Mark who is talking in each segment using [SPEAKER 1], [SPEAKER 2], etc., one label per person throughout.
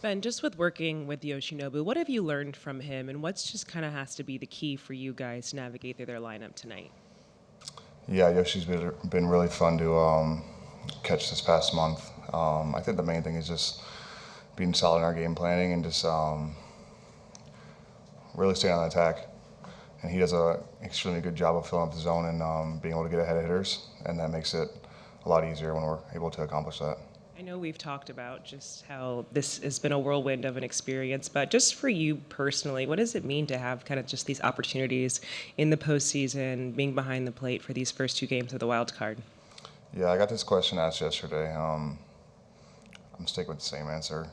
[SPEAKER 1] Ben, just with working with Yoshinobu, what have you learned from him, and what's just kind of has to be the key for you guys to navigate through their lineup tonight?
[SPEAKER 2] Yeah, Yoshi's been really fun to catch this past month. I think the main thing is just being solid in our game planning and just really staying on attack. And he does an extremely good job of filling up the zone and being able to get ahead of hitters, and that makes it a lot easier when we're able to accomplish that.
[SPEAKER 1] I know we've talked about just how this has been a whirlwind of an experience, but just for you personally, what does it mean to have kind of just these opportunities in the postseason, being behind the plate for these first two games of the wild card?
[SPEAKER 2] Yeah, I got this question asked yesterday. I'm sticking with the same answer.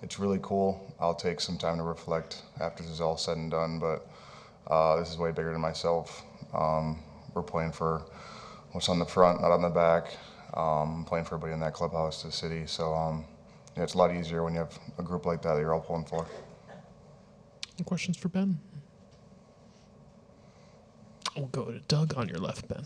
[SPEAKER 2] It's really cool. I'll take some time to reflect after this is all said and done, but this is way bigger than myself. We're playing for what's on the front, not on the back. Playing for everybody in that clubhouse, the city. So yeah, it's a lot easier when you have a group like that you're all pulling for.
[SPEAKER 3] Any questions for Ben? We'll go to Doug on your left, Ben.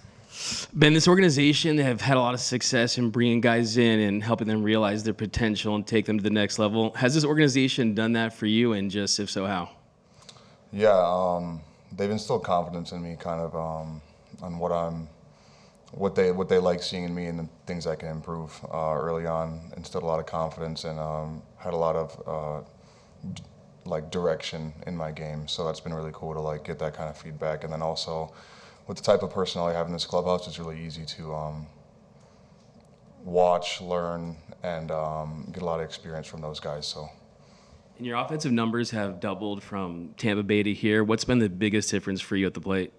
[SPEAKER 4] Ben, this organization have had a lot of success in bringing guys in and helping them realize their potential and take them to the next level. Has this organization done that for you, and just if so, how?
[SPEAKER 2] Yeah, they've instilled confidence in me, kind of on what they like seeing in me and the things I can improve early on. Instilled a lot of confidence and had a lot of direction in my game. So that's been really cool to get that kind of feedback. And then also with the type of personnel I have in this clubhouse, it's really easy to watch, learn, and get a lot of experience from those guys. So.
[SPEAKER 4] And your offensive numbers have doubled from Tampa Bay to here. What's been the biggest difference for you at the plate?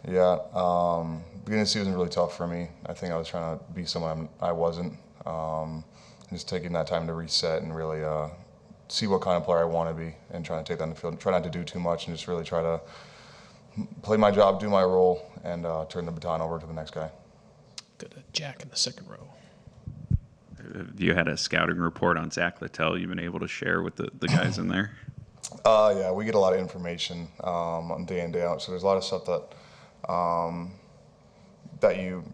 [SPEAKER 2] Yeah, beginning of the season was really tough for me. I think I was trying to be someone I wasn't. Just taking that time to reset and really see what kind of player I want to be and trying to take that on the field. Try not to do too much and just really try to play my job, do my role, and turn the baton over to the next guy.
[SPEAKER 3] Go to Jack in the second row.
[SPEAKER 5] Have you had a scouting report on Zach Littell you've been able to share with the guys in there?
[SPEAKER 2] Yeah, we get a lot of information on day in, day out. So there's a lot of stuff that you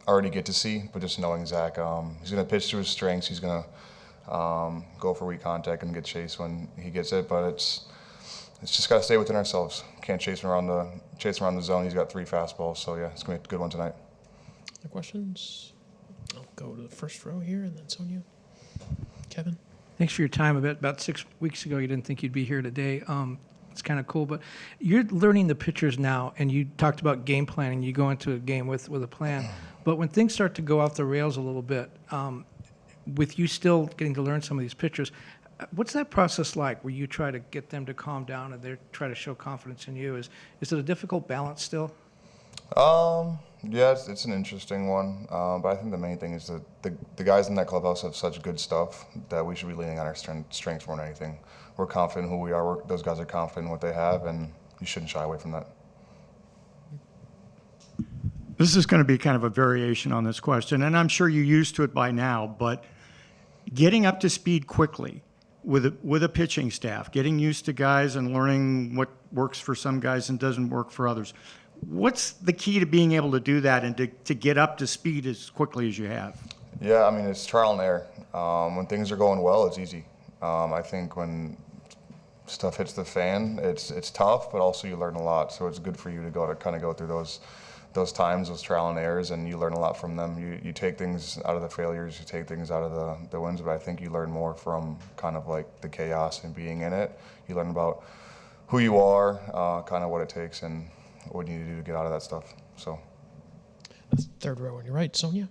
[SPEAKER 2] already get to see, but just knowing Zach, he's going to pitch to his strengths. He's going to go for weak contact and get chased when he gets it, but it's just got to stay within ourselves. Can't chase him around the zone. He's got 3 fastballs, so yeah, it's going to be a good one tonight.
[SPEAKER 3] Any questions? I'll go to the first row here, and then Sonia. Kevin?
[SPEAKER 6] Thanks for your time. About 6 weeks ago, you didn't think you'd be here today. It's kind of cool, but you're learning the pitchers now, and you talked about game planning. You go into a game with a plan. But when things start to go off the rails a little bit, with you still getting to learn some of these pitchers, what's that process like where you try to get them to calm down and they try to show confidence in you? Is it a difficult balance still?
[SPEAKER 2] Yeah, it's an interesting one, but I think the main thing is that the guys in that clubhouse have such good stuff that we should be leaning on our strengths more than anything. We're confident in who we are. Those guys are confident in what they have, and you shouldn't shy away from that.
[SPEAKER 7] This is going to be kind of a variation on this question, and I'm sure you're used to it by now, but getting up to speed quickly with a pitching staff, getting used to guys and learning what works for some guys and doesn't work for others. What's the key to being able to do that and to get up to speed as quickly as you have?
[SPEAKER 2] Yeah, I mean, it's trial and error. When things are going well, it's easy. I think when stuff hits the fan, it's tough, but also you learn a lot. So it's good for you to go through those times, those trial and errors, and you learn a lot from them. You take things out of the failures, you take things out of the wins, but I think you learn more from kind of like the chaos and being in it. You learn about who you are, kind of what it takes, and what you need to do to get out of that stuff. So,
[SPEAKER 3] Third row on your right, Sonia.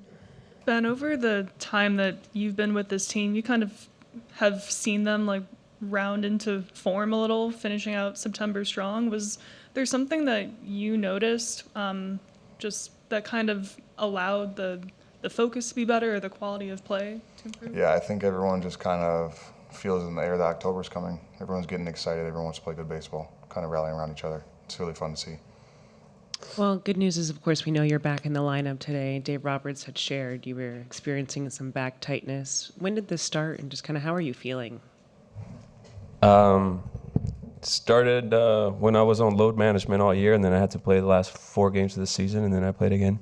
[SPEAKER 8] Ben, over the time that you've been with this team, you kind of have seen them round into form a little, finishing out September strong. Was there something that you noticed just that kind of allowed the focus to be better or the quality of play to improve?
[SPEAKER 2] Yeah, I think everyone just kind of feels in the air that October's coming. Everyone's getting excited. Everyone wants to play good baseball, kind of rallying around each other. It's really fun to see.
[SPEAKER 1] Well, good news is, of course, we know you're back in the lineup today. Dave Roberts had shared you were experiencing some back tightness. When did this start, and just kind of how are you feeling?
[SPEAKER 9] Started when I was on load management all year, and then I had to play the last 4 games of the season, and then I played again.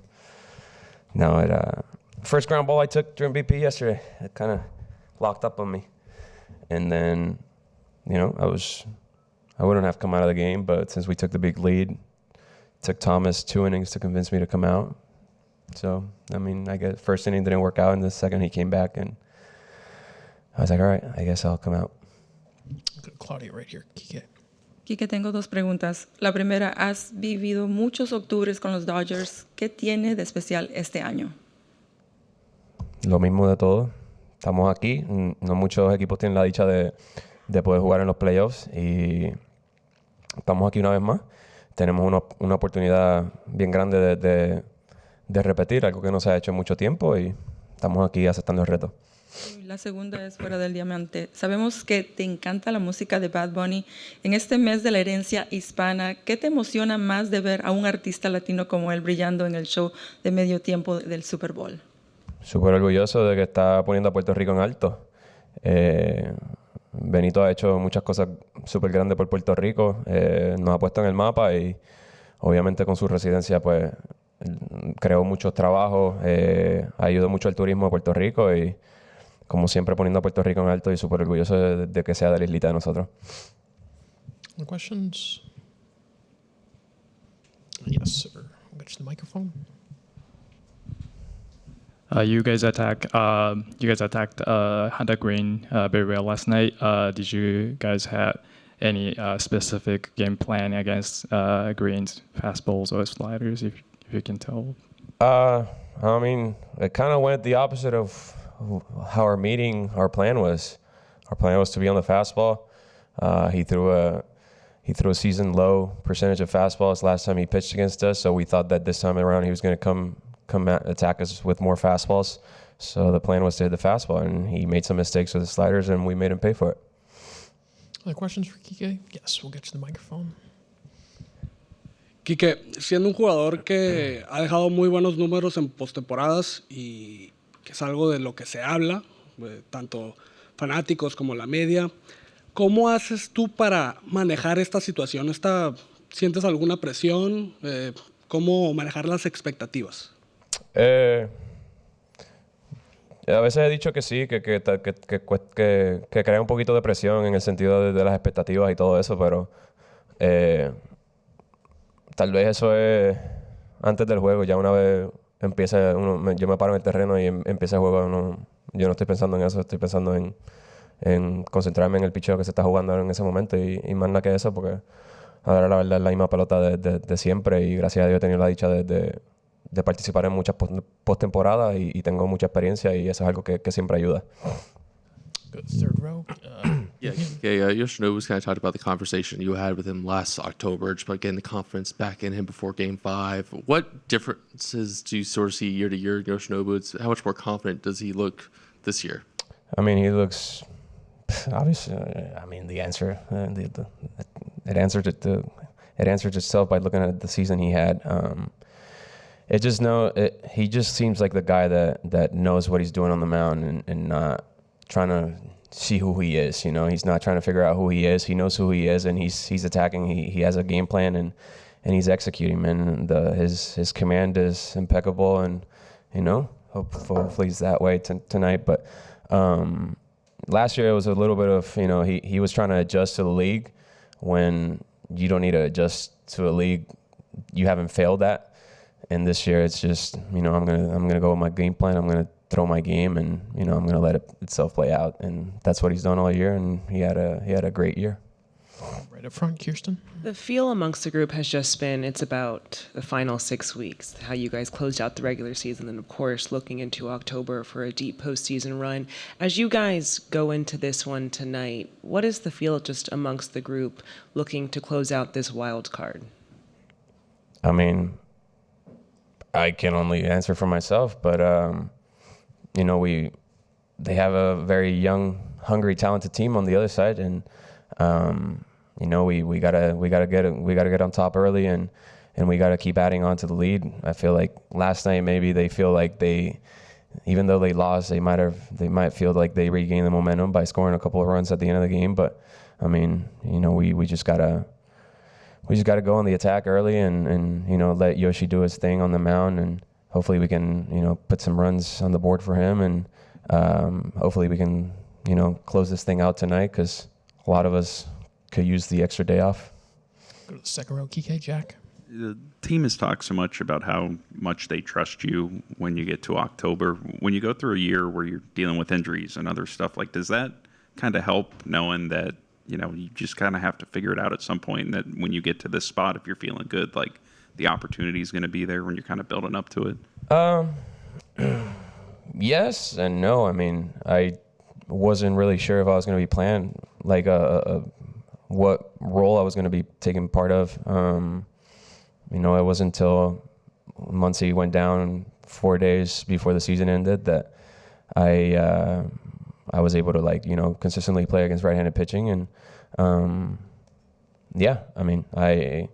[SPEAKER 9] Now, first ground ball I took during BP yesterday, it kind of locked up on me. And then, I wouldn't have come out of the game, but since we took the big lead, it took Thomas 2 innings to convince me to come out. So, I guess first inning didn't work out, and the second he came back, and I was like, all right, I guess I'll come out.
[SPEAKER 3] Claudia right here, Kike.
[SPEAKER 10] Kike, tengo dos preguntas. La primera, has vivido muchos octubres con los Dodgers. ¿Qué tiene de especial este año?
[SPEAKER 9] Lo mismo de todo. Estamos aquí. No muchos equipos tienen la dicha de poder jugar en los playoffs y estamos aquí una vez más. Tenemos una oportunidad bien grande de repetir algo que no se ha hecho en mucho tiempo y estamos aquí aceptando el reto.
[SPEAKER 10] La segunda es fuera del diamante. Sabemos que te encanta la música de Bad Bunny. En este mes de la herencia hispana, ¿qué te emociona más de ver a un artista latino como él brillando en el show de medio tiempo del Super Bowl?
[SPEAKER 9] Súper orgulloso de que está poniendo a Puerto Rico en alto. Benito ha hecho muchas cosas súper grandes por Puerto Rico. Nos ha puesto en el mapa y obviamente con su residencia pues creó muchos trabajos, ayudó mucho al turismo de Puerto Rico y como siempre poniendo a Puerto Rico en alto y súper orgulloso de que sea de la islita de nosotros.
[SPEAKER 3] Any questions? Yes, sir. We'll get you the microphone.
[SPEAKER 11] You guys attacked Hunter Green very well last night. Did you guys have any specific game plan against Green's fastballs or sliders, if you can tell?
[SPEAKER 9] It kind of went the opposite of how our plan was. Our plan was to be on the fastball. He threw a season low percentage of fastballs last time he pitched against us, so we thought that this time around he was going to come attack us with more fastballs. So the plan was to hit the fastball, and he made some mistakes with the sliders, and we made him pay for it.
[SPEAKER 3] Other questions for Kike? Yes, we'll get you the microphone.
[SPEAKER 12] Kike, siendo un jugador que ha dejado muy buenos números en postemporadas y que es algo de lo que se habla, tanto fanáticos como la media, ¿cómo haces tú para manejar esta situación? ¿Sientes alguna presión? ¿Cómo manejar las expectativas?
[SPEAKER 9] A veces he dicho que sí, que crea un poquito de presión en el sentido de las expectativas y todo eso, pero tal vez eso es antes del juego. Ya una vez yo me paro en el terreno y empieza el juego, yo no estoy pensando en eso, estoy pensando en concentrarme en el picheo que se está jugando en ese momento y más nada que eso, porque ahora la verdad es la misma pelota de siempre y gracias a Dios he tenido la dicha de participar en muchas postemporadas y tengo mucha experiencia y eso es algo que siempre ayuda.
[SPEAKER 3] Good. Third row.
[SPEAKER 13] Yoshinobu was kind of talked about the conversation you had with him last October, just about getting the confidence back in him before Game 5. What differences do you sort of see year to year in Yoshinobu? How much more confident does he look this year?
[SPEAKER 9] He looks, obviously, the answer, it answered itself by looking at the season he had. He just seems like the guy that knows what he's doing on the mound and not trying to see who he is. He's not trying to figure out who he is. He knows who he is, and he's attacking. He has a game plan, and he's executing. Man, his command is impeccable, and hopefully he's that way tonight. But last year it was a little bit of he was trying to adjust to the league when you don't need to adjust to a league you haven't failed at. And this year it's just I'm gonna go with my game plan. I'm gonna throw my game, and I'm gonna let itself play out. And that's what he's done all year. And he had a great year.
[SPEAKER 3] Right up front, Kirsten.
[SPEAKER 1] The feel amongst the group has just been it's about the final 6 weeks, how you guys closed out the regular season, and of course looking into October for a deep postseason run. As you guys go into this one tonight, what is the feel just amongst the group looking to close out this wild card?
[SPEAKER 9] I can only answer for myself, but they have a very young, hungry, talented team on the other side, and we gotta get on top early, and we gotta keep adding on to the lead. I feel like last night maybe they feel like even though they lost, they might feel like they regained the momentum by scoring a couple of runs at the end of the game. But we just gotta go on the attack early and let Yoshi do his thing on the mound, and hopefully we can put some runs on the board for him, and hopefully we can close this thing out tonight because a lot of us could use the extra day off.
[SPEAKER 3] Go to the second row, Kike, Jack.
[SPEAKER 5] The team has talked so much about how much they trust you when you get to October. When you go through a year where you're dealing with injuries and other stuff, like, does that kind of help knowing that, you just kind of have to figure it out at some point, and that when you get to this spot, if you're feeling good, like, the opportunity is going to be there when you're kind of building up to it?
[SPEAKER 9] Yes and no. I mean, I wasn't really sure if I was going to be playing, like, what role I was going to be taking part of. It wasn't until Muncy went down 4 days before the season ended that I was able to consistently play against right-handed pitching. And I mean, I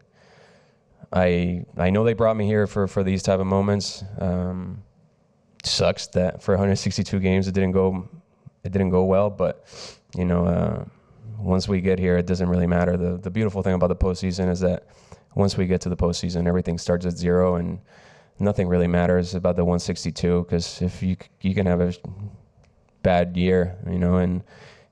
[SPEAKER 9] know they brought me here for these type of moments. Sucks that for 162 games it didn't go well, but once we get here, it doesn't really matter. The beautiful thing about the postseason is that once we get to the postseason, everything starts at zero, and nothing really matters about the 162, because if you can have a bad year, and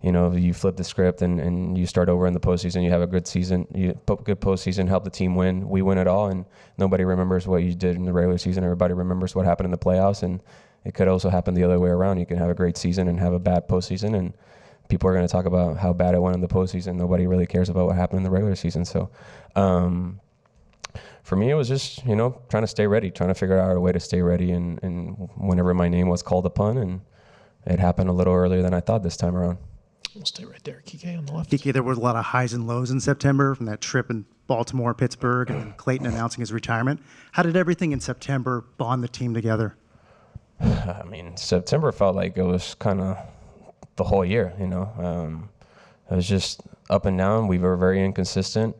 [SPEAKER 9] you flip the script and you start over in the postseason, you have a good season, good postseason, help the team win, we win it all, and nobody remembers what you did in the regular season. Everybody remembers what happened in the playoffs, and it could also happen the other way around. You can have a great season and have a bad postseason, and people are going to talk about how bad it went in the postseason. Nobody really cares about what happened in the regular season. So for me, it was just, trying to stay ready, trying to figure out a way to stay ready. And whenever my name was called upon, and it happened a little earlier than I thought this time around.
[SPEAKER 3] We'll stay right there, Kike, on the left.
[SPEAKER 14] Kike, there was a lot of highs and lows in September from that trip in Baltimore, Pittsburgh, and then Clayton announcing his retirement. How did everything in September bond the team together?
[SPEAKER 9] I mean, September felt like it was kind of the whole year, It was just up and down. We were very inconsistent,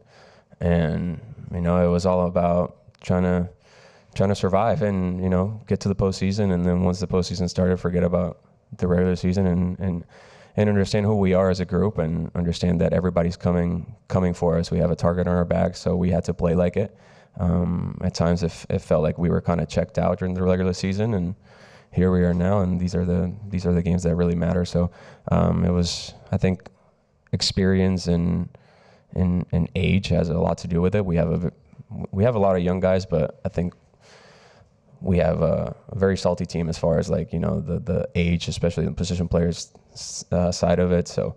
[SPEAKER 9] and it was all about trying to survive and get to the postseason. And then once the postseason started, forget about the regular season and understand who we are as a group, and understand that everybody's coming for us. We have a target on our back, so we had to play like it. At times, it felt like we were kind of checked out during the regular season, and here we are now, and these are the games that really matter. So it was, I think, experience and age has a lot to do with it. We have a lot of young guys, but I think we have a very salty team as far as the age, especially the position players side of it. So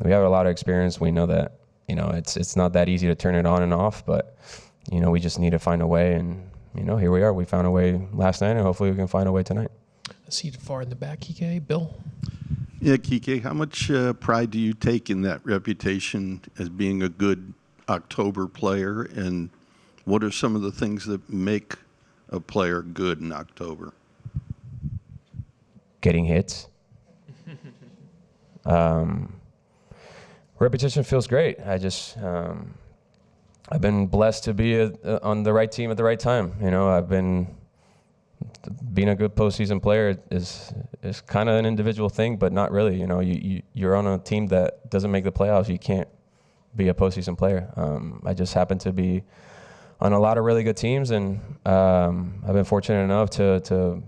[SPEAKER 9] we have a lot of experience. We know that it's not that easy to turn it on and off, but we just need to find a way. And here we are. We found a way last night, and hopefully we can find a way tonight.
[SPEAKER 3] Seated far in the back, Kike. Bill?
[SPEAKER 15] Yeah, Kike, how much pride do you take in that reputation as being a good October player, and what are some of the things that make a player good in October?
[SPEAKER 9] Getting hits. Reputation feels great. I've been blessed to be on the right team at the right time. Being a good postseason player is kind of an individual thing, but not really. You're on a team that doesn't make the playoffs. You can't be a postseason player. I just happen to be on a lot of really good teams, and I've been fortunate enough to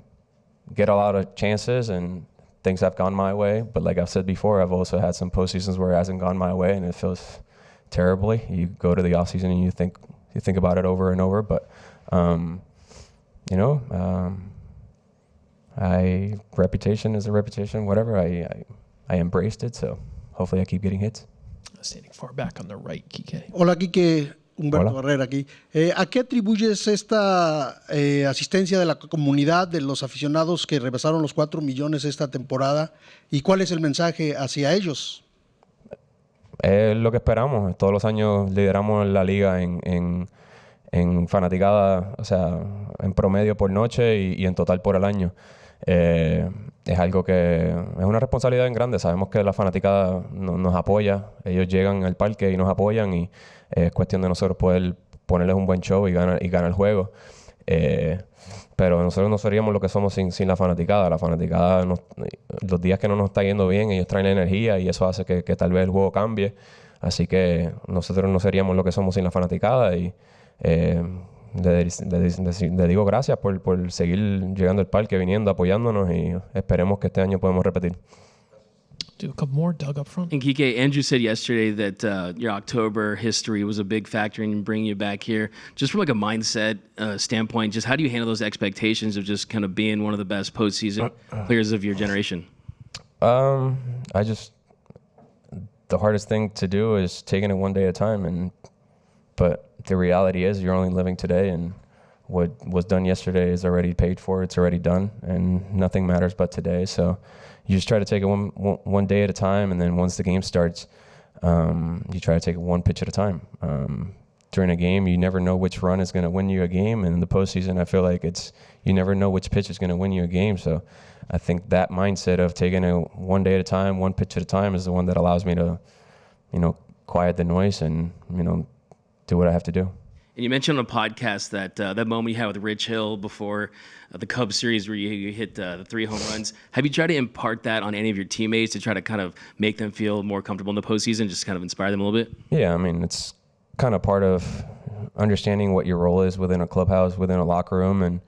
[SPEAKER 9] get a lot of chances, and things have gone my way. But like I've said before, I've also had some postseasons where it hasn't gone my way, and it feels terribly. You go to the off season and you think about it over and over, but reputation is a reputation. Whatever, I embraced it, so hopefully I keep getting hits.
[SPEAKER 3] Standing far back on the right, Kike.
[SPEAKER 16] Hola, Kike. Humberto
[SPEAKER 9] Hola.
[SPEAKER 16] Barrera aquí. ¿A qué atribuyes esta asistencia de la comunidad, de los aficionados que rebasaron los 4 millones esta temporada? ¿Y cuál es el mensaje hacia ellos?
[SPEAKER 9] Es lo que esperamos. Todos los años lideramos la liga en fanaticada, o sea, en promedio por noche y en total por el año. Es algo que es una responsabilidad bien grande. Sabemos que la fanaticada nos apoya. Ellos llegan al parque y nos apoyan, y es cuestión de nosotros poder ponerles un buen show y ganar el juego. Pero nosotros no seríamos lo que somos sin la fanaticada. La fanaticada, los días que no nos está yendo bien, ellos traen la energía, y eso hace que tal vez el juego cambie. Así que nosotros no seríamos lo que somos sin la fanaticada, y le digo gracias por seguir llegando al parque, viniendo, apoyándonos, y esperemos que este año podamos repetir.
[SPEAKER 3] do a couple more. Doug up front.
[SPEAKER 4] And Kike, Andrew said yesterday that your October history was a big factor in bringing you back here. Just from like a mindset standpoint, just how do you handle those expectations of just kind of being one of the best postseason players of your generation?
[SPEAKER 9] The hardest thing to do is taking it one day at a time, but the reality is you're only living today, and what was done yesterday is already paid for. It's already done, and nothing matters but today. So you just try to take it one day at a time, and then once the game starts, you try to take it one pitch at a time. During a game, you never know which run is going to win you a game, and in the postseason, I feel like you never know which pitch is going to win you a game. So I think that mindset of taking it one day at a time, one pitch at a time, is the one that allows me to, quiet the noise and, do what I have to do.
[SPEAKER 4] And you mentioned on a podcast that that moment you had with Rich Hill before the Cubs series where you hit the 3 home runs. Have you tried to impart that on any of your teammates to try to kind of make them feel more comfortable in the postseason, just kind of inspire them a little bit?
[SPEAKER 9] Yeah, I mean, it's kind of part of understanding what your role is within a clubhouse, within a locker room. And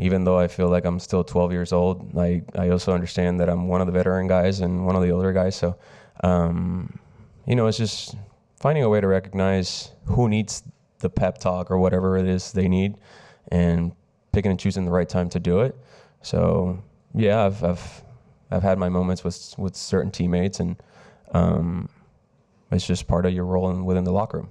[SPEAKER 9] even though I feel like I'm still 12 years old, I also understand that I'm one of the veteran guys and one of the older guys. So, it's just finding a way to recognize who needs the pep talk or whatever it is they need, and picking and choosing the right time to do it. So yeah, I've had my moments with certain teammates, and it's just part of your role within the locker room.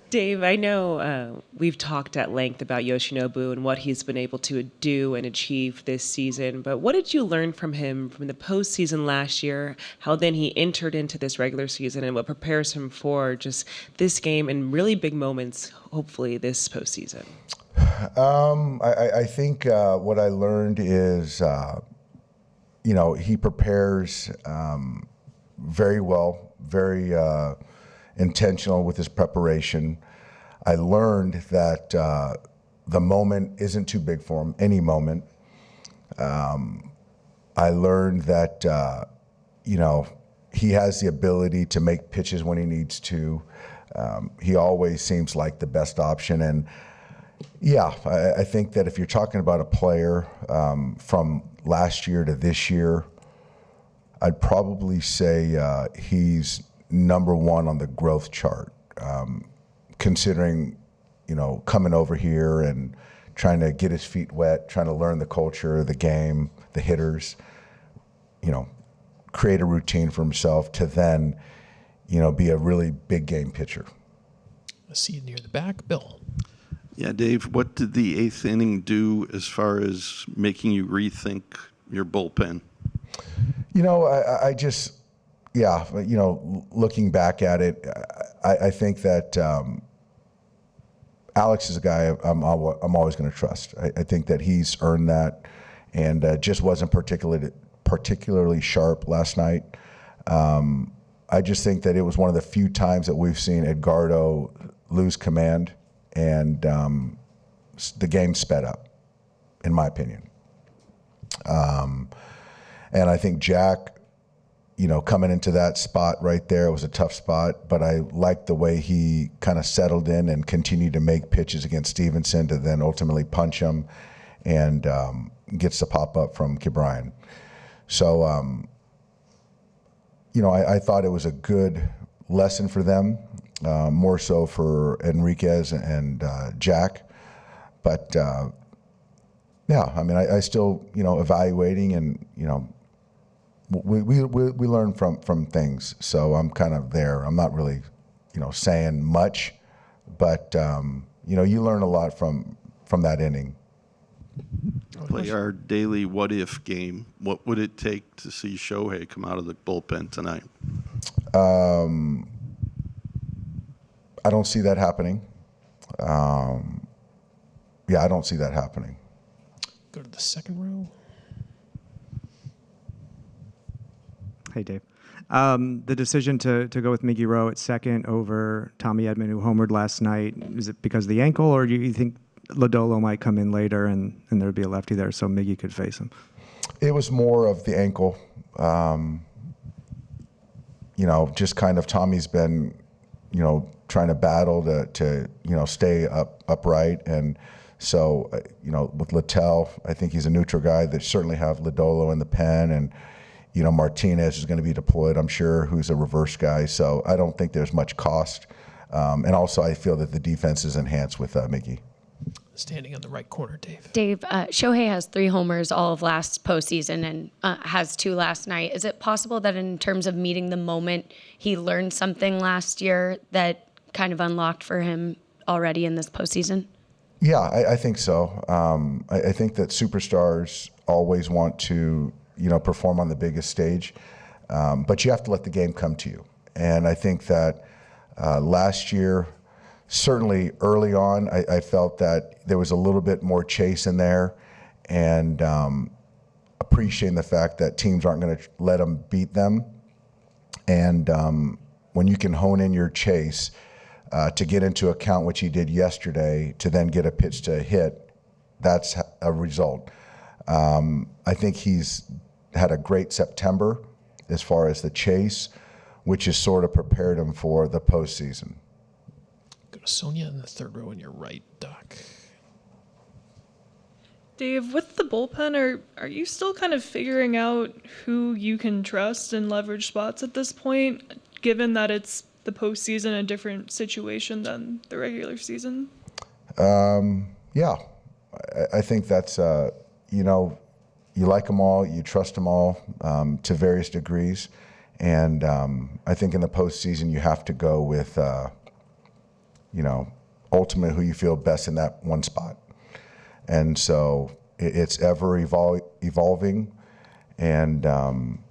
[SPEAKER 1] Dave, I know we've talked at length about Yoshinobu and what he's been able to do and achieve this season, but what did you learn from him from the postseason last year, how then he entered into this regular season, and what prepares him for just this game and really big moments, hopefully, this postseason?
[SPEAKER 17] I think what I learned is, he prepares very well, very intentional with his preparation. I learned that the moment isn't too big for him, any moment. I learned that, he has the ability to make pitches when he needs to. He always seems like the best option. And yeah, I think that if you're talking about a player from last year to this year, I'd probably say he's number one on the growth chart, considering, coming over here and trying to get his feet wet, trying to learn the culture, the game, the hitters, create a routine for himself to then, be a really big game pitcher.
[SPEAKER 3] I see you near the back. Bill.
[SPEAKER 15] Yeah, Dave, what did the 8th inning do as far as making you rethink your bullpen?
[SPEAKER 17] I just, looking back at it, I think that Alex is a guy I'm always going to trust. I think that he's earned that, and just wasn't particularly sharp last night. I just think that it was one of the few times that we've seen Edgardo lose command, and the game sped up, in my opinion. And I think Jack, coming into that spot right there, it was a tough spot, but I liked the way he kind of settled in and continued to make pitches against Stevenson to then ultimately punch him and gets the pop-up from Ke'Bryan. So, I thought it was a good lesson for them, more so for Enriquez and Jack. But, I still, evaluating and, we learn from things, so I'm kind of there. I'm not really, saying much, but you learn a lot from that inning.
[SPEAKER 15] Play our daily what if game. What would it take to see Shohei come out of the bullpen tonight?
[SPEAKER 17] I don't see that happening. I don't see that happening.
[SPEAKER 3] Go to the second row.
[SPEAKER 18] Hey, Dave. The decision to go with Miggy Rowe at second over Tommy Edman, who homered last night, is it because of the ankle, or do you think Lodolo might come in later and there'd be a lefty there so Miggy could face him?
[SPEAKER 17] It was more of the ankle. Just kind of Tommy's been, trying to battle to stay upright. And so, with Littell, I think he's a neutral guy. They certainly have Lodolo in the pen, and Martinez is going to be deployed, I'm sure, who's a reverse guy. So I don't think there's much cost. And also, I feel that the defense is enhanced with Miggy.
[SPEAKER 3] Standing on the right corner, Dave.
[SPEAKER 19] Dave, Shohei has 3 homers all of last postseason and has 2 last night. Is it possible that in terms of meeting the moment, he learned something last year that kind of unlocked for him already in this postseason?
[SPEAKER 17] Yeah, I think so. I think that superstars always want to, perform on the biggest stage, but you have to let the game come to you. And I think that last year, certainly early on, I felt that there was a little bit more chase in there, and appreciating the fact that teams aren't going to let them beat them. And when you can hone in your chase to get into account, which he did yesterday, to then get a pitch to hit, that's a result. I think he's had a great September as far as the chase, which has sort of prepared him for the postseason.
[SPEAKER 3] Go to Sonia in the third row on your right, Doc.
[SPEAKER 8] Dave, with the bullpen, are you still kind of figuring out who you can trust in leverage spots at this point, given that it's the postseason, a different situation than the regular season?
[SPEAKER 17] Yeah, I think that's, you like them all, you trust them all to various degrees. And I think in the postseason, you have to go with, ultimately who you feel best in that one spot. And so it's ever evolving. And I'm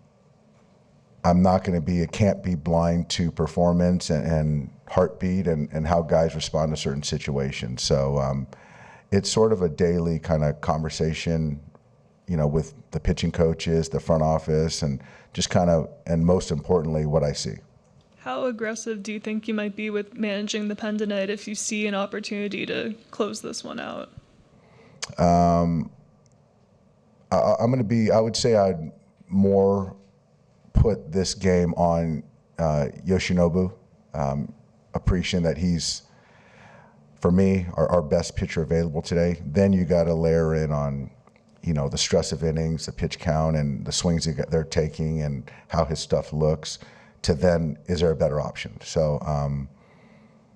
[SPEAKER 17] not going to can't be blind to performance and heartbeat and how guys respond to certain situations. So it's sort of a daily kind of conversation, with the pitching coaches, the front office, and just kind of, and most importantly, what I see.
[SPEAKER 8] How aggressive do you think you might be with managing the pen tonight if you see an opportunity to close this one out?
[SPEAKER 17] I'm going to be, I would say I'd more put this game on Yoshinobu, appreciating that he's, for me, our best pitcher available today. Then you got to layer in on, the stress of innings, the pitch count, and the swings they're taking, and how his stuff looks. To then, is there a better option? So,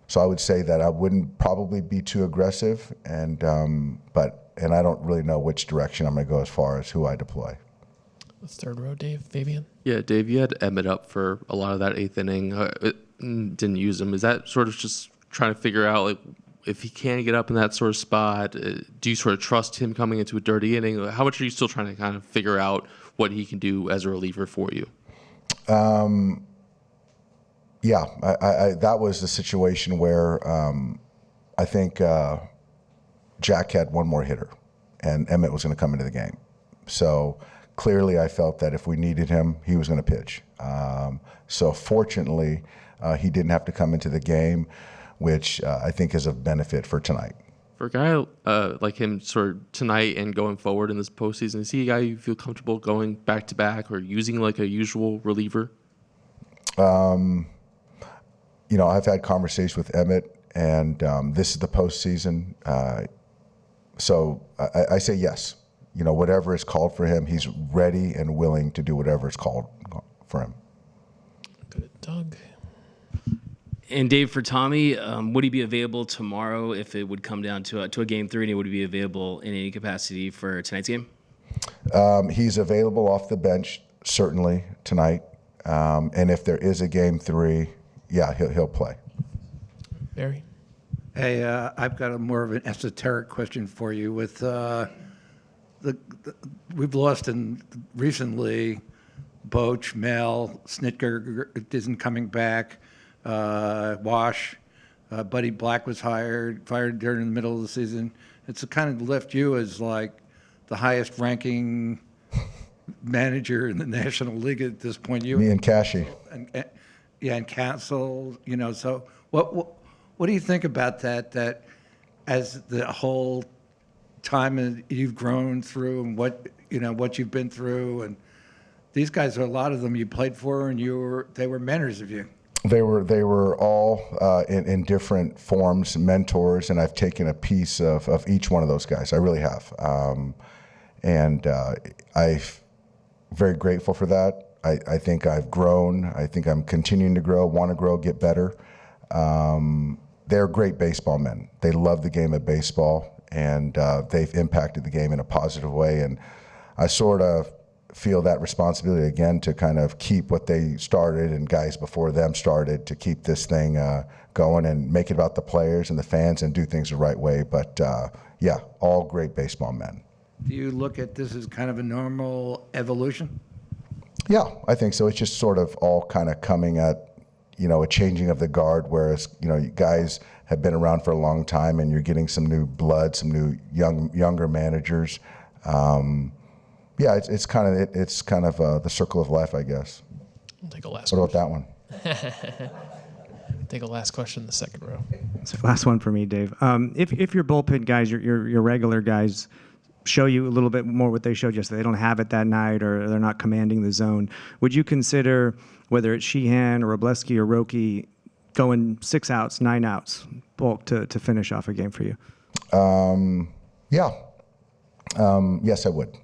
[SPEAKER 17] so I would say that I wouldn't probably be too aggressive, and I don't really know which direction I'm going to go as far as who I deploy.
[SPEAKER 3] The third row, Dave. Fabian.
[SPEAKER 13] Yeah, Dave, you had Emmett up for a lot of that 8th inning. Didn't use him. Is that sort of just trying to figure out, if he can get up in that sort of spot, do you sort of trust him coming into a dirty inning? How much are you still trying to kind of figure out what he can do as a reliever for you?
[SPEAKER 17] Yeah, that was the situation where I think Jack had one more hitter, and Emmett was going to come into the game. So clearly I felt that if we needed him, he was going to pitch. So fortunately, he didn't have to come into the game, which I think is of benefit for tonight.
[SPEAKER 13] For a guy like him sort of tonight and going forward in this postseason, is he a guy you feel comfortable going back-to-back or using like a usual reliever?
[SPEAKER 17] I've had conversations with Emmett, and this is the postseason. So I say yes. Whatever is called for him, he's ready and willing to do whatever is called for him.
[SPEAKER 3] Good at Doug.
[SPEAKER 4] And Dave, for Tommy, would he be available tomorrow if it would come down to a game 3, and he would be available in any capacity for tonight's game?
[SPEAKER 17] He's available off the bench, certainly, tonight. And if there is a game 3, yeah, he'll play.
[SPEAKER 3] Barry?
[SPEAKER 20] Hey, I've got a more of an esoteric question for you. With we've lost recently, Boch, Mel, Snitker isn't coming back. Wash, Buddy Black was fired during the middle of the season. It's kind of left you as like the highest ranking manager in the National League at this point.
[SPEAKER 17] Me and Cashy.
[SPEAKER 20] And Castle. So what do you think about that? That as the whole time you've grown through, and what you've been through, and these guys are a lot of them you played for, and they were mentors of you.
[SPEAKER 17] They were all in different forms, mentors, and I've taken a piece of each one of those guys. I really have. And very grateful for that. I think I've grown. I think I'm continuing to grow, want to grow, get better. They're great baseball men. They love the game of baseball, and they've impacted the game in a positive way. And I sort of feel that responsibility again to kind of keep what they started and guys before them started, to keep this thing going and make it about the players and the fans and do things the right way. But yeah, all great baseball men.
[SPEAKER 20] Do you look at this as kind of a normal evolution?
[SPEAKER 17] Yeah, I think so. It's just sort of all kind of coming at, a changing of the guard, whereas, you guys have been around for a long time and you're getting some new blood, some new younger managers. Yeah, it's kind of the circle of life, I guess.
[SPEAKER 3] We'll take a last
[SPEAKER 17] What about that one?
[SPEAKER 3] Take a last question in the second row.
[SPEAKER 18] So last one for me, Dave. If your bullpen guys, your regular guys, show you a little bit more what they showed yesterday, they don't have it that night or they're not commanding the zone, would you consider, whether it's Sheehan or Robleski or Roki, going 6 outs, 9 outs, bulk to finish off a game for you?
[SPEAKER 17] Yeah. Yes, I would.